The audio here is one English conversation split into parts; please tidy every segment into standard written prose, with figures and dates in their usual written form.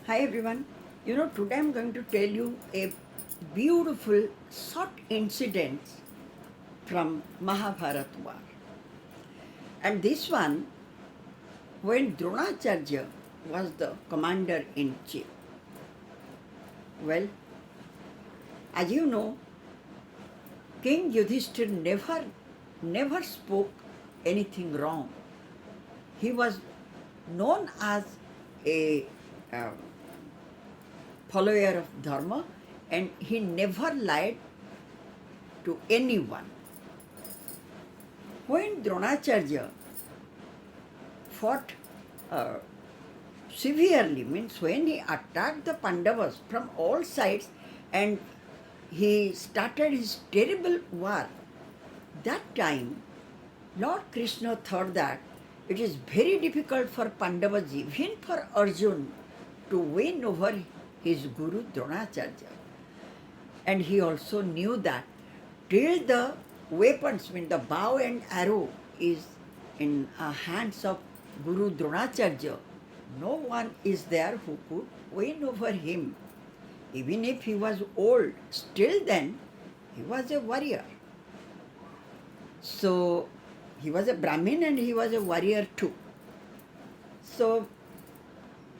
Hi everyone. Today I'm going to tell you a beautiful short incident from Mahabharata war. And this one, when Dronacharya was the commander in chief. Well, as you know, King Yudhisthira never spoke anything wrong. He was known as a uh, follower of Dharma, and he never lied to anyone. When Dronacharya fought uh, severely, means when he attacked the Pandavas from all sides and he started his terrible war, that time Lord Krishna thought that it is very difficult for Pandavas, even for Arjun, to win over his Guru Dronacharya. And he also knew that till the weapons, mean the bow and arrow, is in hands of Guru Dronacharya, no one is there who could win over him. Even if he was old, still then he was a warrior. So he was a Brahmin and he was a warrior too. So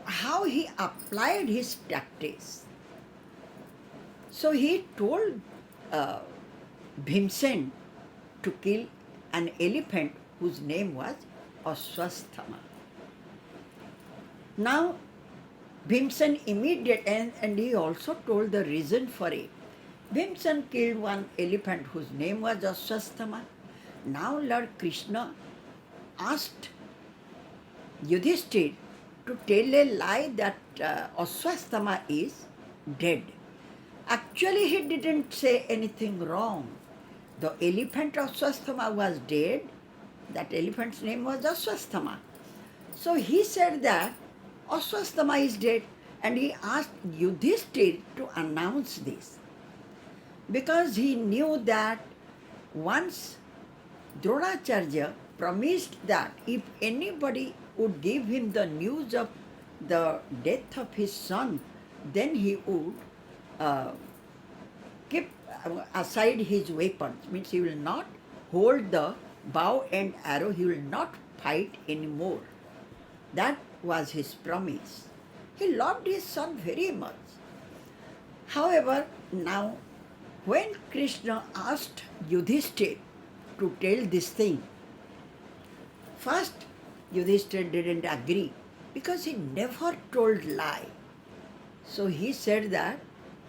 how he applied his tactics? So he told Bhimsen to kill an elephant whose name was Ashwatthama. Now Bhimsen immediately, and he also told the reason for it. Bhimsen killed one elephant whose name was Ashwatthama. Now Lord Krishna asked Yudhisthira to tell a lie that Ashwatthama is dead. Actually, he didn't say anything wrong. The elephant Ashwatthama was dead. That elephant's name was Ashwatthama. So he said that Ashwatthama is dead, and he asked Yudhisthira to announce this. Because he knew that once Dronacharya promised that if anybody would give him the news of the death of his son, then he would keep aside his weapons. Means he will not hold the bow and arrow, he will not fight anymore. That was his promise. He loved his son very much. However, now when Krishna asked Yudhisthira to tell this thing, first Yudhisthira didn't agree because he never told lie. So he said that,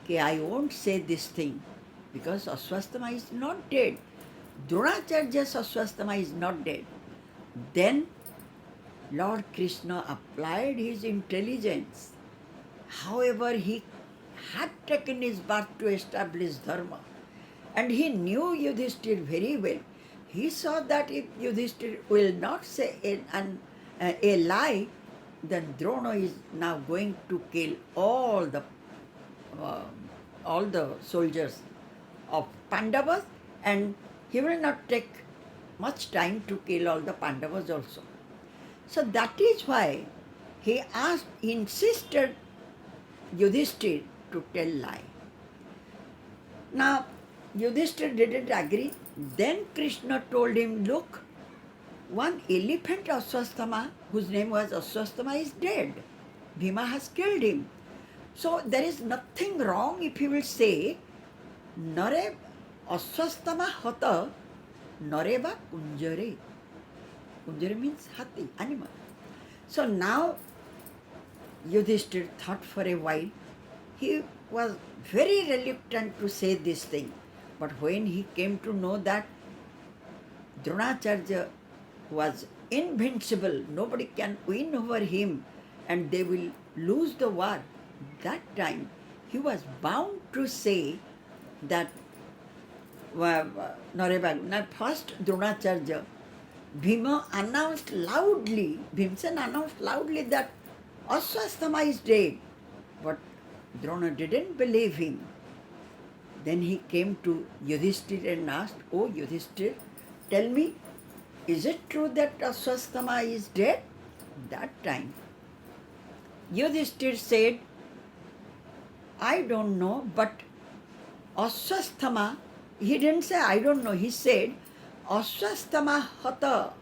okay, I won't say this thing because Ashwatthama is not dead. Dronacharya's Ashwatthama is not dead. Then Lord Krishna applied his intelligence. However, he had taken his birth to establish Dharma. And he knew Yudhisthira very well. He saw that if Yudhisthira will not say a lie, then Drona is now going to kill all the soldiers of Pandavas, and he will not take much time to kill all the Pandavas also. So that is why he insisted Yudhisthira to tell lie. Now Yudhisthira didn't agree. Then Krishna told him, look, one elephant Ashwatthama, whose name was Ashwatthama, is dead. Bhima has killed him. So there is nothing wrong if he will say, Nara Ashwatthama hata nareva kunjare. Kunjara means hathi, animal. So now Yudhisthira thought for a while. He was very reluctant to say this thing. But when he came to know that Dronacharya was invincible, nobody can win over him and they will lose the war, that time he was bound to say that first Dronacharya, Bhimsen announced loudly that Ashwatthama is dead. But Drona didn't believe him. Then he came to Yudhisthira and asked, oh Yudhisthira, tell me, is it true that Ashwatthama is dead? That time Yudhisthira said, I don't know, but Ashwatthama, he didn't say I don't know, he said Ashwatthama hata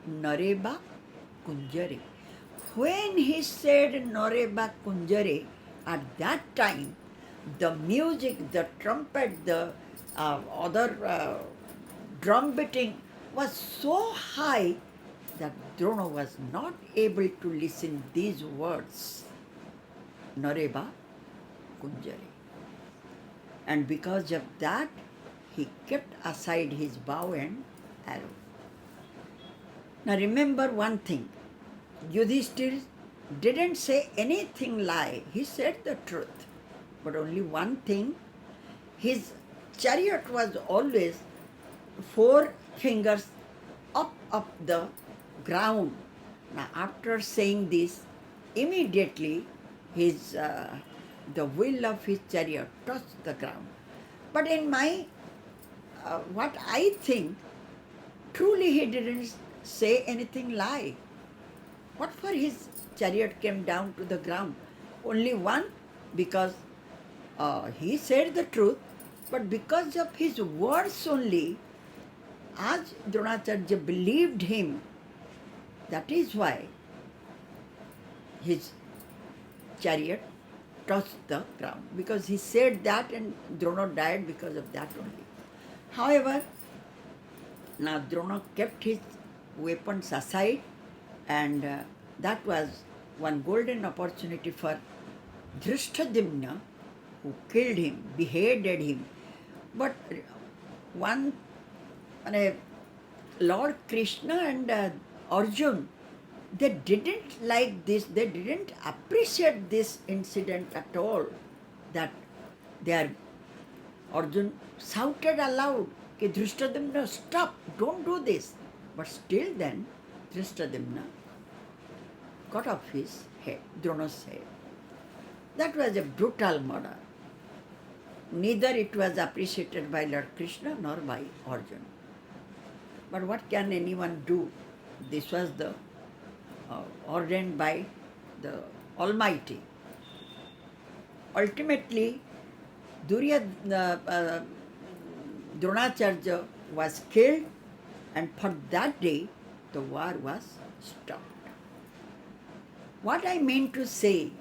nareba kunjare. When he said nareba kunjare, at that time the music, the trumpet, the other drum beating was so high that Drona was not able to listen these words, Nareba Kunjari. And because of that, he kept aside his bow and arrow. Now remember one thing, Yudhisthira didn't say anything lie. He said the truth. But only one thing, his chariot was always 4 fingers up the ground. Now after saying this, immediately his the wheel of his chariot touched the ground. But in my what I think, truly he didn't say anything lie. What for his chariot came down to the ground? Only one, because he said the truth, but because of his words only, as Dronacharya believed him, that is why his chariot touched the ground, because he said that and Drona died because of that only. However, now Drona kept his weapons aside, and that was one golden opportunity for Yudhisthira, who killed him, beheaded him. But one, Lord Krishna and Arjun, they didn't like this, they didn't appreciate this incident at all, that their Arjun shouted aloud, "Ki Yudhisthira, stop, don't do this." But still then, Yudhisthira cut off his head, Drona's head. That was a brutal murder. Neither it was appreciated by Lord Krishna nor by Arjuna. But what can anyone do? This was the ordained by the Almighty. Ultimately, Dronacharya was killed, and for that day the war was stopped. What I mean to say,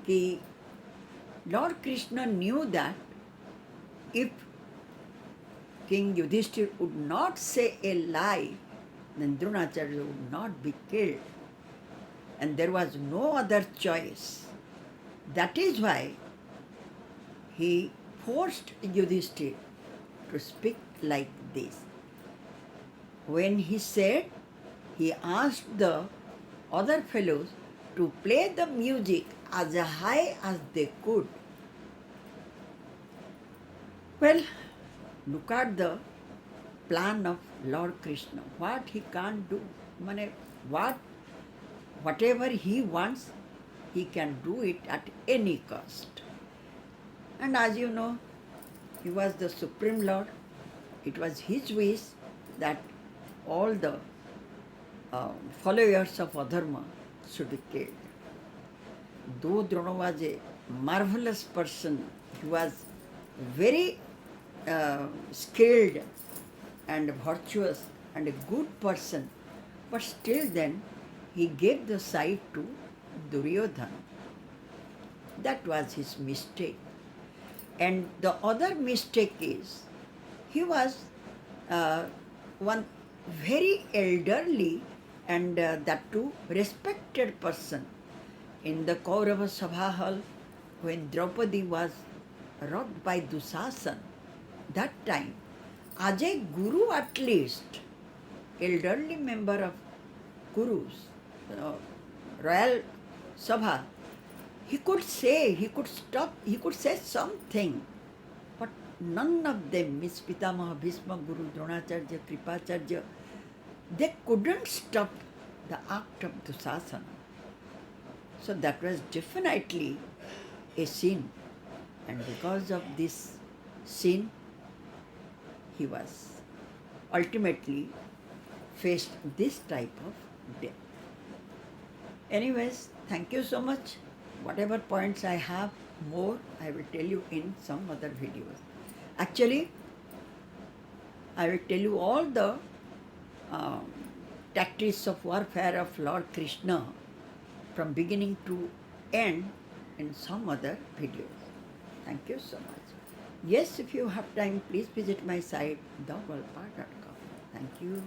that Lord Krishna knew that if King Yudhisthira would not say a lie, then Dronacharya would not be killed. And there was no other choice. That is why he forced Yudhisthira to speak like this. When he said, he asked the other fellows to play the music as high as they could. Well, look at the plan of Lord Krishna. What he can't do. Whatever he wants, he can do it at any cost. And as you know, he was the Supreme Lord. It was his wish that all the followers of Adharma should be killed. Though Drona was a marvelous person, he was very skilled and virtuous and a good person, but still then he gave the side to Duryodhana. That was his mistake. And the other mistake is, he was one very elderly and that too respected person. In the Kaurava Sabha hall, when Draupadi was robbed by Dushasan, that time, as a guru at least, elderly member of Gurus, Royal Sabha, he could say, he could stop, he could say something. But none of them, Miss Pitamaha, Bhishma, Guru, Dronacharya, Kripacharya, they couldn't stop the act of Dusasana. So that was definitely a sin. And because of this sin, he was ultimately faced this type of death. Anyways, thank you so much. Whatever points I have more, I will tell you in some other videos. Actually, I will tell you all the um, tactics of warfare of Lord Krishna from beginning to end in some other videos. Thank you so much. Yes, if you have time, please visit my site, thegolpa.com. Thank you.